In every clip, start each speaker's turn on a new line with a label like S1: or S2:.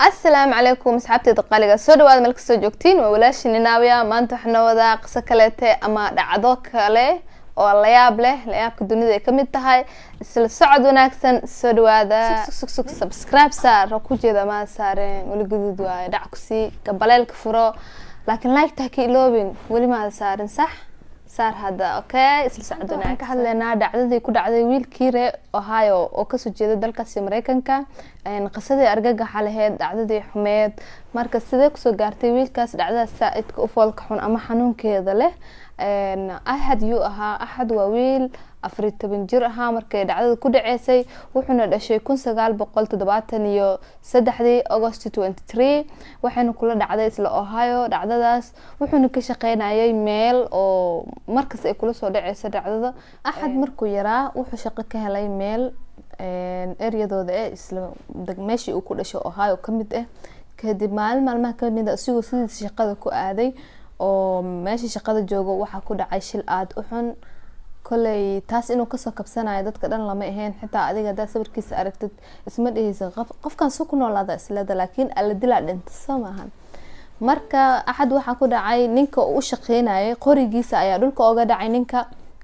S1: السلام عليكم أصحابتي دقاليقة soo dhawaad meel kasta joogtiin waa walaashii Ninaawiya maanta waxna wada qisa kaleete ama dhacdo kale oo la yaab leh la yaabka dunida ay kamid tahay isla socod wanaagsan soo dhawaada subscribe saar oo ku jeeda ma saareen wali gudud waa dhac ku si gabaleelka furo laakiin like ta ka iloobin wali ma saarin sax saar hada okay isla socod wanaagsan ka hadlaynaa dhacdadii ku dhacday wiilkii reer Ohio oo ka soo jeeda dalkaas Mareykanka qasadii argagaxa lahayd dhacdadii xumeed marka sidee ku soo gaartay wiilkaas dhacdadaas saaidka u foolka xun ama xanuunkeeda leh ahad waa wiil 14 jir ahaa markay dhacdada ku dhaceysay wuxuuna dhashay 1973 August 23 waxaana kula dhacday isla Ohio dhacdadaas wuxuuna ka shaqeynayay meel oo markaas ay kula soo dhaceysay dhacdada ahad markuu yaraa wuxuu shaqo ka helay meel area-dooda ee isla meeshii uu ku dhashay Ohio kamid ah kadib maalmaha kamid ah asigoo sidii shaqada ku aaday oo meeshii shaqada joogo waxa ku dhacay shil aad u xun kolay taas inuu ka soo kabsanayo dadka dhan lama ahayn xitaa adiga da sawirkiisa aragtid isma dhihaysa qofkan soo ku noolaada islada laakiin alla dilaa dhinta samahan marka ahad waxa ku dhacay ninka uu shaqeynayay qorigiisa ayaa dhulka uga dhacay ninka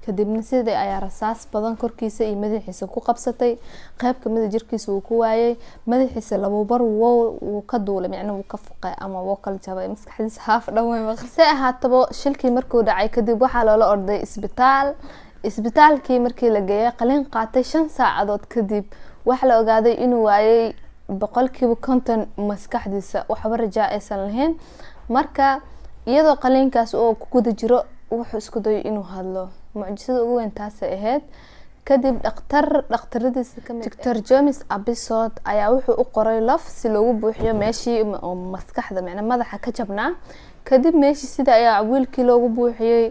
S1: kadibna sidii ayaa rasaas badan korkiisa iyo madaxiisa ku qabsatay qayb kamid jirkiisa uu ku waayay madaxiisa labo bar wuu ka duulay macna wuu ka fuqay ama wuu kala jabay maskaxdiisa haaf dhaway maqsay ahaataba shilkii markuu dhacay kadib waxa loola orday isbitaalkii markii la geeyay qalin qaatay 5 saacadood kadib waxa la ogaaday inuu waayay 50% maskaxdiisa waxba rajaa aysan lahayn marka iyadoo qalinkaas oo ku guda jiro wuxuu isku dayay inuu hadlo mucjisada ugu weyn taas ahayd kadib dhaqtaradiisa kamid Dr. James Abisod ayaa wuxuu u qoray laf si loogu buuxiyo meeshii maskaxda macna madaxa ka jabnaa kadib meeshii sida ayaa wiilkii loogu buuxiyay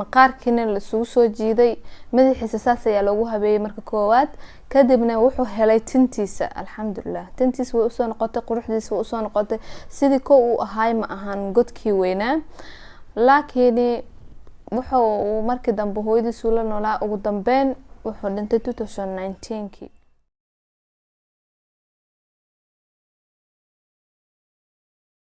S1: maqaarkiina la soo jiiday madaxiisa saas ayaa loogu habeeyay marka koowaad kadibna wuxuu helay tintiisa alxamdulillah tintiisa way u soo noqotay quruxdiisa way u soo noqotay sidii uu ahaay ma ahan godkii weynaa laakiin wuxuu markii dambe hooyadiisu la noolaa ugu dambeyn wuxuu dhintay 2019